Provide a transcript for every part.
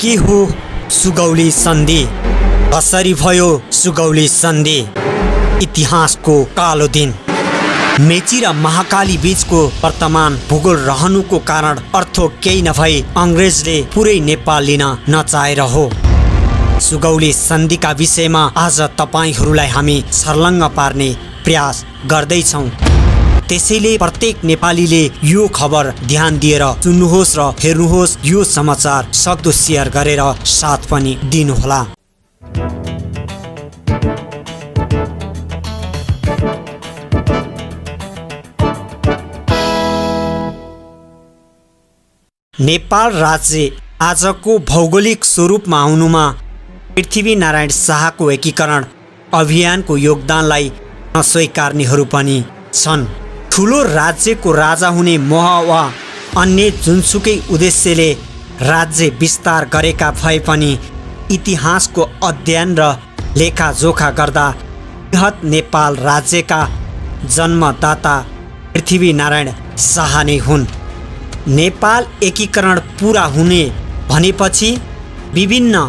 के हो सुगौली सन्धि? कसरी भयो सुगौली सन्धि? इतिहासको कालो दिन। मेची र महाकाली बीचको वर्तमान भूगोल रहनुको कारण अर्थो केही नभई अंग्रेजले पुरै नेपाल लिन नचाहेर हो। सुगौली सन्धिका विषयमा आज तपाईहरूलाई हामी छर्लङ्ग पार्ने प्रयास गर्दैछौँ। त्यसैले प्रत्येक नेपालीले यो खबर ध्यान दिएर सुन्नुहोस् र हेर्नुहोस्। यो समाचार सक्दो सेयर गरेर साथ पनि दिनुहोला। नेपाल राज्य आजको भौगोलिक स्वरूपमा आउनुमा पृथ्वीनारायण शाहको एकीकरण अभियानको योगदानलाई नस्वीकार्नेहरू पनि छन्। ठुलो राज्यको राजा हुने मोह वा अन्य जुनसुकै उद्देश्यले राज्य विस्तार गरेका भए पनि इतिहासको अध्ययन र लेखाजोखा गर्दा बृहत नेपाल राज्यका जन्मदाता पृथ्वीनारायण शाह नै हुन्। नेपाल एकीकरण पुरा हुने भनेपछि विभिन्न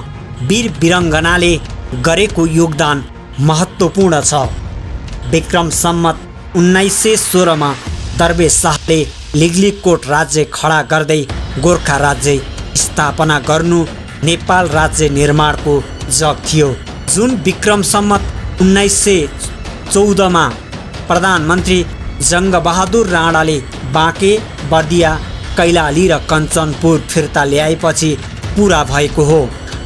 वीर वीरङ्गनाले गरेको योगदान महत्त्वपूर्ण छ। विक्रम सम्मत 1916 मा दरबे शाहले लिग्लिकोट राज्य खडा गर्दै गोर्खा राज्य स्थापना गर्नु नेपाल राज्य निर्माणको जग थियो। जुन विक्रम सम्मत 1914 मा प्रधानमन्त्री जङ्गबहादुर राणाले बाँके, बर्दिया, कैलाली र कञ्चनपुर फिर्ता ल्याएपछि पुरा भएको हो।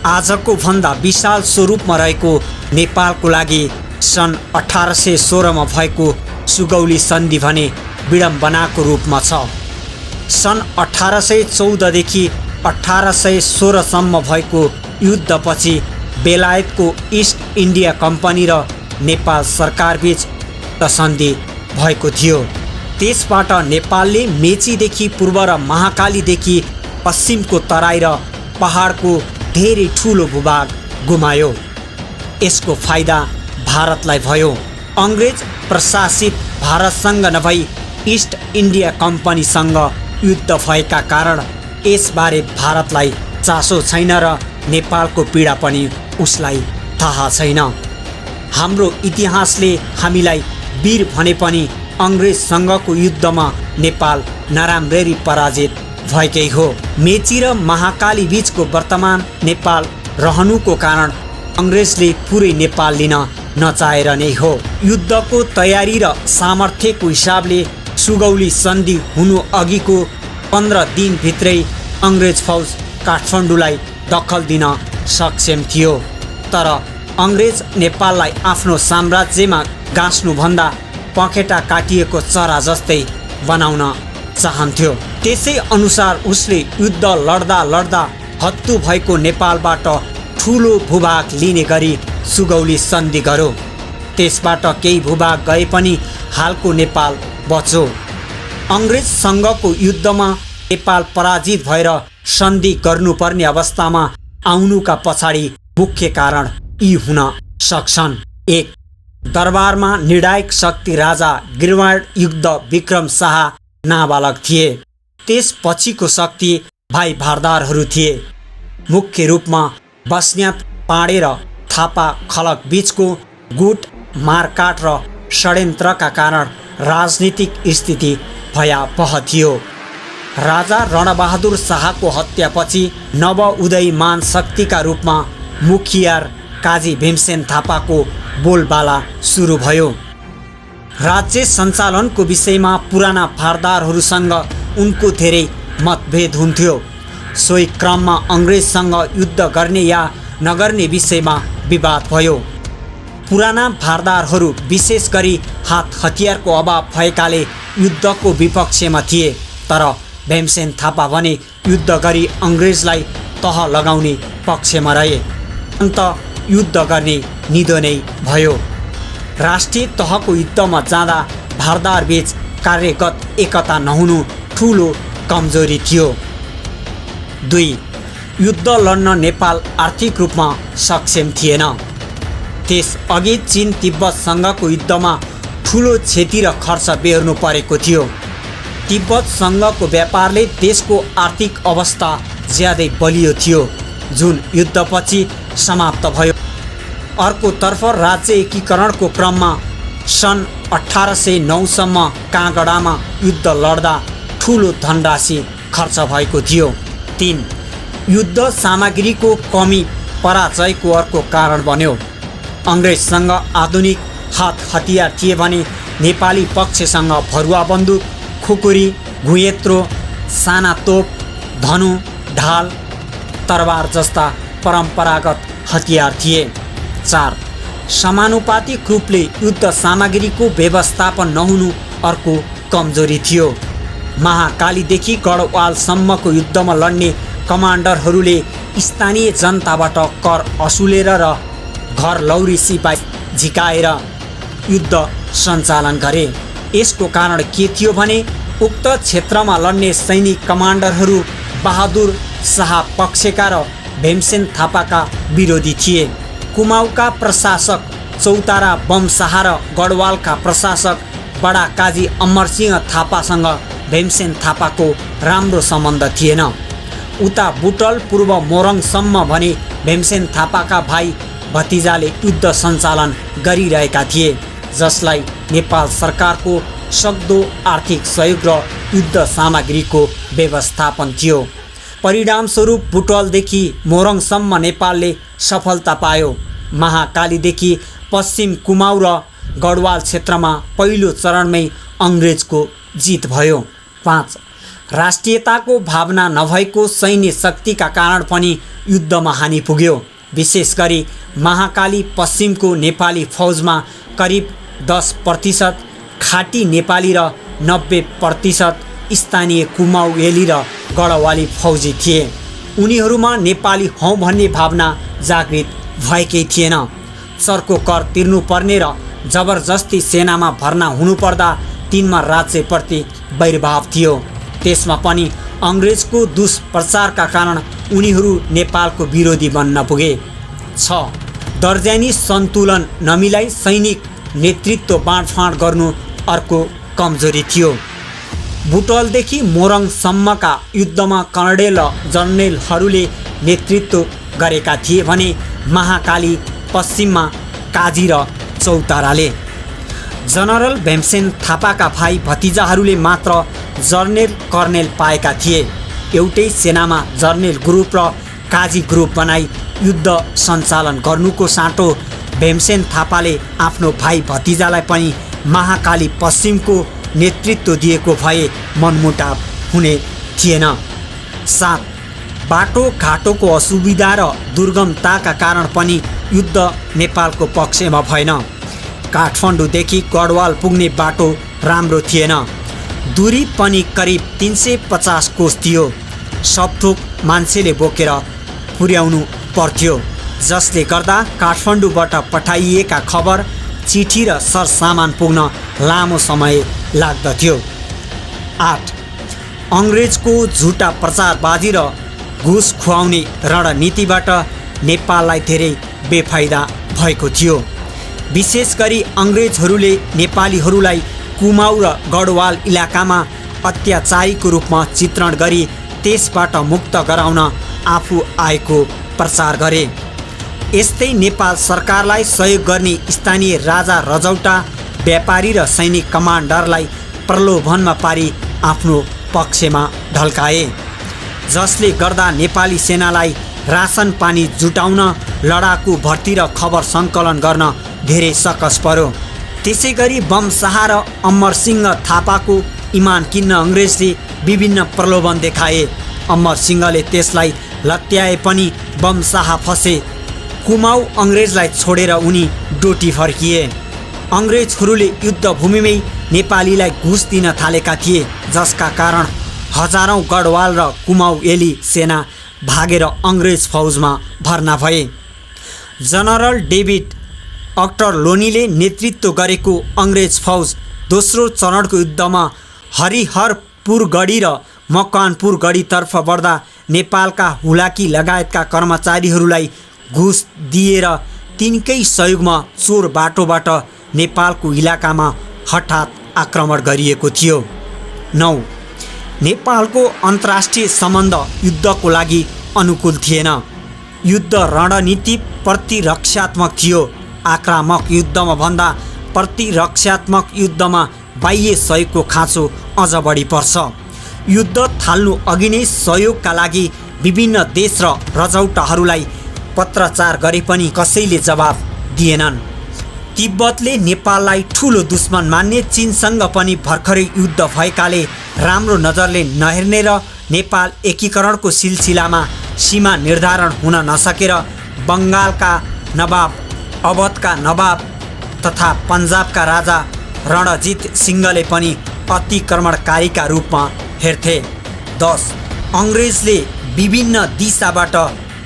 आजको भन्दा विशाल स्वरूपमा रहेको नेपालको लागि सन् 1816 मा भएको सुगौली सन्धि भने विडम्बनाको रूपमा छ। सन् 1814 देखि 1816 सम्म भएको युद्धपछि बेलायतको इस्ट इन्डिया कम्पनी र नेपाल सरकारबीच सन्धि भएको थियो। त्यसबाट नेपालले मेचीदेखि पूर्व र महाकालीदेखि पश्चिमको तराई र पहाडको धेरै ठुलो भूभाग गुमायो। यसको फाइदा भारतलाई भयो। अंग्रेज प्रशासित भारतसँग नभई इस्ट इन्डिया कम्पनीसँग युद्ध भएका कारण यसबारे भारतलाई चासो छैन र नेपालको पीडा पनि उसलाई थाहा छैन। हाम्रो इतिहासले हामीलाई वीर भने पनि अंग्रेजसँगको युद्धमा नेपाल नराम्ररी पराजित भएकै हो। मेची र महाकाली बीचको वर्तमान नेपाल रहनुको कारण अंग्रेजले पुरै नेपाल लिन नचाहेर नै हो। युद्धको तयारी र सामर्थ्यको हिसाबले सुगौली सन्धि हुनु अघिको 15 दिनभित्रै अंग्रेज फौज काठमाडौँलाई दखल दिन सक्षम थियो। तर अंग्रेज नेपाललाई आफ्नो साम्राज्यमा गाँस्नुभन्दा पखेटा काटिएको चरा जस्तै बनाउन चाहन्थ्यो। त्यसै अनुसार उसले युद्ध लड्दा लड्दा हत्तु भएको नेपालबाट ठुलो भूभाग लिने गरी सुगौली सन्धि गर्यो। त्यसबाट केही भूभाग गए पनि हालको नेपाल बच्यो। अंग्रेजसँगको युद्धमा नेपाल पराजित भएर सन्धि गर्नुपर्ने अवस्थामा आउनुका पछाडि मुख्य कारण यी हुन सक्छन्। 1. दरबारमा निर्णायक शक्ति राजा गिरिवाण युद्ध विक्रम शाह नाबालक थिए। त्यसपछिको शक्ति भाइ भारदारहरू थिए। मुख्य रूपमा बस्न्यात पाडे र थापा खलक बीचको गुट, मारकाट र षड्यन्त्रका कारण राजनीतिक स्थिति भयावह थियो। राजा रणबहादुर शाहको हत्यापछि नव उदयमान शक्तिका रूपमा मुखियार काजी भीमसेन थापाको बोलबाला सुरु भयो। राज्य सञ्चालनको विषयमा पुराना भारदारहरूसँग उनको धेरै मतभेद हुन्थ्यो। सोही क्रममा अंग्रेजसँग युद्ध गर्ने या नगर्ने विषयमा विवाद भयो। पुराना भारदारहरू विशेष गरी हात हतियारको अभाव भएकाले युद्धको विपक्षमा थिए। तर भीमसेन थापा भने युद्ध गरी अंग्रेजलाई तह लगाउने पक्षमा रहे। अन्त युद्ध गर्ने निधो नै भयो। राष्ट्रिय तहको युद्धमा जाँदा भारदार बीच कार्यगत एकता नहुनु ठुलो कमजोरी थियो। 2. युद्ध लड्न नेपाल आर्थिक रूपमा सक्षम थिएन। त्यसअघि चीन तिब्बतसँगको युद्धमा ठुलो क्षति र खर्च बेहोर्नु परेको थियो। तिब्बतसँगको व्यापारले देशको आर्थिक अवस्था ज्यादै बलियो थियो। जुन युद्धपछि समाप्त भयो। अर्कोतर्फ राज्य एकीकरणको क्रममा सन् 1809 सम्म काँगडामा युद्ध लड्दा ठुलो धनराशि खर्च भएको थियो। 3. युद्ध सामग्रीको कमी पराजयको अर्को कारण बन्यो। अङ्ग्रेजसँग आधुनिक हात हतियार थिए भने नेपाली पक्षसँग भरुवा बन्दुक, खुकुरी, घुयेत्रो, साना तोप, धनु, ढाल, तरबार जस्ता परम्परागत हतियार थिए। 4. समानुपातिक रूपले युद्ध सामग्रीको व्यवस्थापन नहुनु अर्को कमजोरी थियो। महाकालीदेखि गढवालसम्मको युद्धमा लड्ने कमान्डरहरूले स्थानीय जनताबाट कर असुलेर र घर लौरी सिपाही झिकाएर युद्ध सञ्चालन गरे। यसको कारण के थियो भने उक्त क्षेत्रमा लड्ने सैनिक कमान्डरहरू बहादुर शाह पक्षका र भीमसेन थापाका विरोधी थिए। कुमाऊका प्रशासक चौतारा बमशाह र गढवालका प्रशासक बडा काजी अमरसिंह थापासँग भीमसेन थापाको राम्रो सम्बन्ध थिएन। उता बुटल पूर्व मोरङसम्म भने भीमसेन थापाका भाइ भतिजाले युद्ध सञ्चालन गरिरहेका थिए, जसलाई नेपाल सरकारको सक्दो आर्थिक सहयोग र युद्ध सामग्रीको व्यवस्थापन थियो। परिणामस्वरूप बुटवलदेखि मोरङसम्म नेपालले सफलता पायो। महाकालीदेखि पश्चिम कुमाऊ र गढवाल क्षेत्रमा पहिलो चरणमै अङ्ग्रेजको जित भयो। 5. राष्ट्रियताको भावना नभएको सैन्य शक्तिका कारण पनि युद्धमा हानि पुग्यो। विशेष गरी महाकाली पश्चिमको नेपाली फौजमा करिब 10% खाटी नेपाली र 90% स्थानीय कुमाऊली र गढवाली फौजी थिए। उनीहरूमा नेपाली हौँ भन्ने भावना जागृत भएकै थिएन। चर्को कर तिर्नुपर्ने र जबरजस्ती सेनामा भर्ना हुनुपर्दा तिनमा राज्यप्रति वैरभाव थियो। त्यसमा पनि अङ्ग्रेजको दुष्प्रचारका कारण उनीहरू नेपालको विरोधी बन्न पुगे। 6. दर्जानी सन्तुलन नमिलाई सैनिक नेतृत्व बाँडफाँड गर्नु अर्को कमजोरी थियो। बुटवलदेखि मोरङसम्मका युद्धमा कर्णेल र जनरलहरूले नेतृत्व गरेका थिए भने महाकाली पश्चिममा काजी र चौताराले। जनरल भीमसेन थापाका भाइ भतिजाहरूले मात्र जर्नेल कर्नेल पाएका थिए। एउटै सेनामा जर्नेल ग्रुप र काजी ग्रुप बनाई युद्ध सञ्चालन गर्नुको साटो भीमसेन थापाले आफ्नो भाइ भतिजालाई पनि महाकाली पश्चिमको नेतृत्व दिएको भए मनमुटाव हुने थिएन। 7. बाटोघाटोको असुविधा र दुर्गमताका कारण पनि युद्ध नेपालको पक्षमा भएन। काठमाडौँदेखि गढवाल पुग्ने बाटो राम्रो थिएन। दूरी पनि करिब 350 कोस थियो। सबथोक मान्छेले बोकेर पुर्याउनु पर्थ्यो, जसले गर्दा काठमाडौँबाट पठाइएका खबर, चिठी र सरसामान पुग्न लामो समय लाग्दथ्यो। 8. अङ्ग्रेजको झुटा प्रचारबाजी र घुस खुवाउने रणनीतिबाट नेपाललाई धेरै बेफाइदा भएको थियो। विशेष गरी अङ्ग्रेजहरूले नेपालीहरूलाई कुमाऊ र गढवाल इलाकामा अत्याचारीको रूपमा चित्रण गरी त्यसबाट मुक्त गराउन आफू आएको प्रचार गरे। यस्तै नेपाल सरकारलाई सहयोग गर्ने स्थानीय राजा रजौटा, व्यापारी र सैनिक कमान्डरलाई प्रलोभनमा पारी आफ्नो पक्षमा ढल्काए, जसले गर्दा नेपाली सेनालाई रासन पानी जुटाउन, लडाकु भर्ती र खबर सङ्कलन गर्न धेरै सकस पर्यो। त्यसै गरी बमशाह र अमरसिंह थापाको इमान किन्न अङ्ग्रेजले विभिन्न प्रलोभन देखाए। अमरसिंहले त्यसलाई लत्याए पनि बमशाह फसे। कुमाऊ अङ्ग्रेजलाई छोडेर उनी डोटी फर्किए। अङ्ग्रेजहरूले युद्धभूमिमै नेपालीलाई घुस दिन थालेका थिए, जसका कारण हजारौँ गढवाल र कुमाऊली सेना भागेर अङ्ग्रेज फौजमा भर्ना भए। जनरल डेभिड अक्टरलोनीले नेतृत्व गरेको अङ्ग्रेज फौज दोस्रो चरणको युद्धमा हरिहरपुरगढी र मकवानपुरगढीतर्फ बढ्दा नेपालका हुलाकी लगायतका कर्मचारीहरूलाई घुस दिएर तिनकै सहयोगमा चोर बाटोबाट नेपालको इलाकामा हठात आक्रमण गरिएको थियो। 9. नेपालको अन्तर्राष्ट्रिय सम्बन्ध युद्धको लागि अनुकूल थिएन। युद्ध रणनीति प्रतिरक्षात्मक थियो। आक्रामक युद्धमा भन्दा प्रतिरक्षात्मक युद्धमा बाह्य सहयोगको खाँचो अझ बढी पर्छ। युद्ध थाल्नु अघि नै सहयोगका लागि विभिन्न देश र रजौटाहरूलाई पत्राचार गरे पनि कसैले जवाब दिएनन्। तिब्बतले नेपाललाई ठुलो दुश्मन मान्ने चीनसँग पनि भर्खरै युद्ध भएकाले राम्रो नजरले नहेर्ने र नेपाल एकीकरणको सिलसिलामा सीमा निर्धारण हुन नसकेर बङ्गालका नवाब, अवधका नवाब तथा पन्जाबका राजा रणजित सिंहले पनि अतिक्रमणकारीका रूपमा हेर्थे। 10. अङ्ग्रेजले विभिन्न दिशाबाट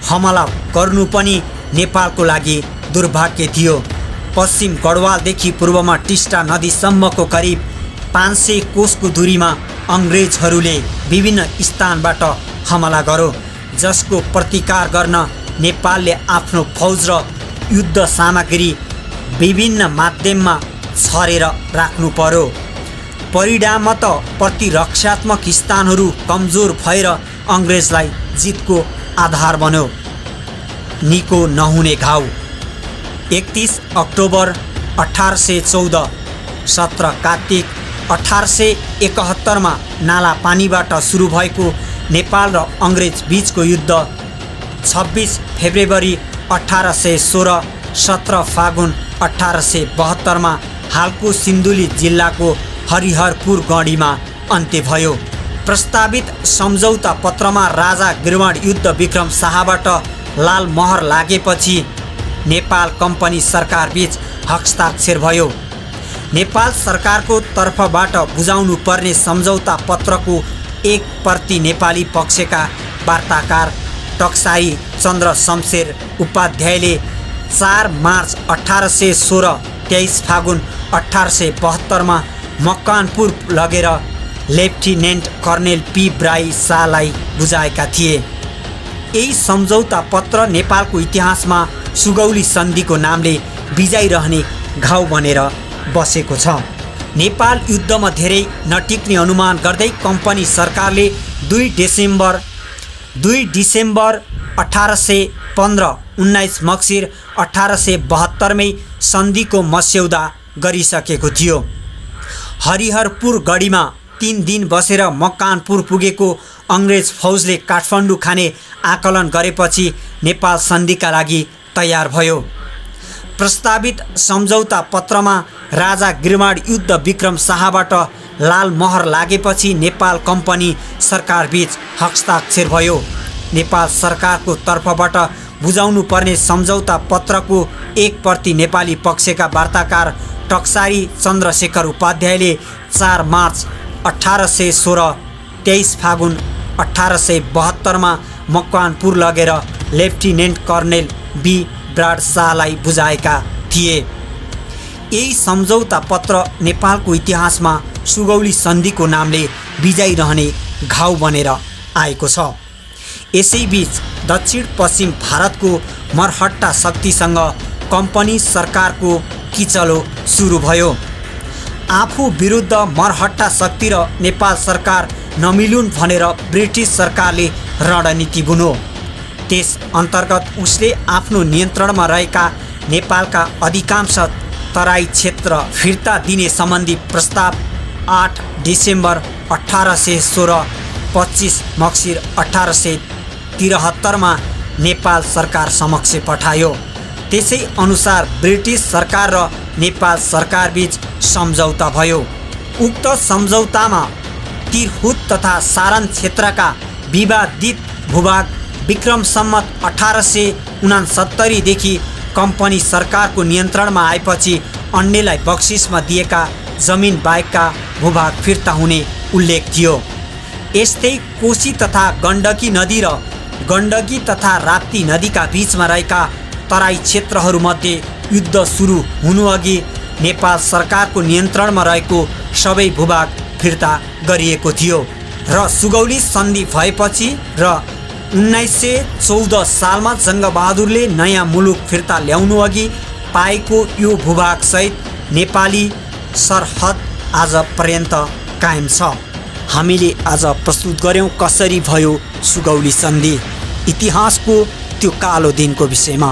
हमला गर्नु पनि नेपालको लागि दुर्भाग्य थियो। पश्चिम गढवालदेखि पूर्वमा टिस्टा नदीसम्मको करिब 500 कोसको दूरीमा अङ्ग्रेजहरूले विभिन्न स्थानबाट हमला गर्यो, जसको प्रतिकार गर्न नेपालले आफ्नो फौज र युद्ध सामग्री विभिन्न माध्यममा छरेर राख्नु पर्यो। परिणामतः प्रतिरक्षात्मक स्थानहरू कमजोर भएर अङ्ग्रेजलाई जितको आधार बन्यो। निको नहुने घाउ। 31 अक्टोबर 1814, 17 कार्तिक 1871 नाला पानीबाट सुरु भएको नेपाल र अङ्ग्रेज बीचको युद्ध 26 फेब्रुअरी 1816, 17 फागुन 1872 हालको सिन्धुली जिल्लाको हरिहरपुर गढीमा अन्त्य भयो। प्रस्तावित सम्झौता पत्रमा राजा गिर्वाण युद्ध विक्रम शाहबाट लाल मोहर लागेपछि नेपाल कम्पनी सरकार बीच हस्ताक्षर भयो। नेपाल सरकारको तर्फबाट बुझाउनु पर्ने सम्झौता पत्रको एक प्रति नेपाली पक्षका वार्ताकार टक्साई चन्द्र शमशेर उपाध्यायले 4 मार्च 1816, 23 फागुन 1872 मकवानपुर लगेर लेफ्टिनेन्ट कर्नेल पी ब्राई शाहलाई बुझाएका थिए। यही सम्झौता पत्र नेपालको इतिहासमा सुगौली सन्धिको नामले बिजाइरहने घाउ बनेर बसेको छ। नेपाल युद्धमा धेरै नटिक्ने अनुमान गर्दै कम्पनी सरकारले 2 डिसेम्बर 1815, 19 मक्सिर 1872 सन्धिको मस्यौदा गरिसकेको थियो। हरिहरपुर गढीमा 3 दिन बसेर मकवानपुर पुगेको अङ्ग्रेज फौजले काठमाडौँ खाने आकलन गरेपछि नेपाल सन्धिका लागि तयार भयो। प्रस्तावित सम्झौता पत्रमा राजा गिर्वाण युद्ध विक्रम शाहबाट लाल मोहर लागेपछि नेपाल कम्पनी सरकार बीच हस्ताक्षर भयो। नेपाल सरकारको तर्फबाट बुझाउनु पर्ने सम्झौता पत्रको एक प्रति नेपाली पक्षका वार्ताकार टक्साई चन्द्रशेखर उपाध्यायले 4 मार्च 1816, 23 फागुन 1872 मकवानपुर लगेर लेफ्टिनेन्ट कर्नेल बी ब्राड शाहलाई बुझाएका थिए। यही सम्झौता पत्र नेपालको इतिहासमा सुगौली सन्धिको नामले बिजाइरहने घाउ बनेर आएको छ। यसैबीच दक्षिण पश्चिम भारतको मरहट्टा शक्तिसँग कम्पनी सरकारको किचलो सुरु भयो। आफू विरुद्ध मरहट्टा शक्ति र नेपाल सरकार नमिलुन् भनेर ब्रिटिस सरकारले रणनीति बुन्यो। त्यस अन्तर्गत उसले आफ्नो नियन्त्रणमा रहेका नेपालका अधिकांश तराई क्षेत्र फिर्ता दिने सम्बन्धी प्रस्ताव 8 डिसेम्बर 1816, 25 मक्सिर 1873 नेपाल सरकार समक्ष पठायो। त्यसै अनुसार ब्रिटिस सरकार र नेपाल सरकार बीच सम्झौता भयो। उक्त सम्झौतामा तिरहुत तथा सारण क्षेत्रका विवादित भूभाग विक्रम सम्मत 1869 देखि कम्पनी सरकारको नियन्त्रणमा आएपछि अन्यलाई बक्सिसमा दिएका जमिन बाहेकका भूभाग फिर्ता हुने उल्लेख थियो। यस्तै कोशी तथा गण्डकी नदी र गण्डकी तथा राप्ती नदीका बीचमा रहेका तराई क्षेत्रहरूमध्ये युद्ध सुरु हुनुअघि नेपाल सरकारको नियन्त्रणमा रहेको सबै भूभाग फिर्ता गरिएको थियो र सुगौली सन्धि भएपछि र 1914 सालमा जङ्गबहादुरले नयाँ मुलुक फिर्ता ल्याउनुअघि पाएको यो भूभागसहित नेपाली सरहद आज पर्यन्त कायम छ। हामीले आज प्रस्तुत गर्यौं कसरी भयो सुगौली सन्धि। इतिहासको त्यो कालो दिनको विषयमा।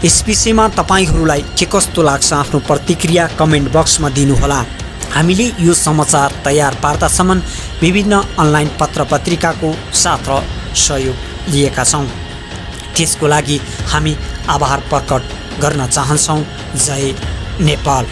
यस विषयमा तपाईहरूलाई के कस्तो लाग्छ आफ्नो प्रतिक्रिया कमेन्ट बक्समा दिनुहोला। हामीले यो समाचार तयार पार्दासम्म विभिन्न अनलाइन पत्र पत्रिकाको साथ र सहयोग लिएका छौँ। त्यसको लागि हामी आभार प्रकट गर्न चाहन्छौँ। जय नेपाल।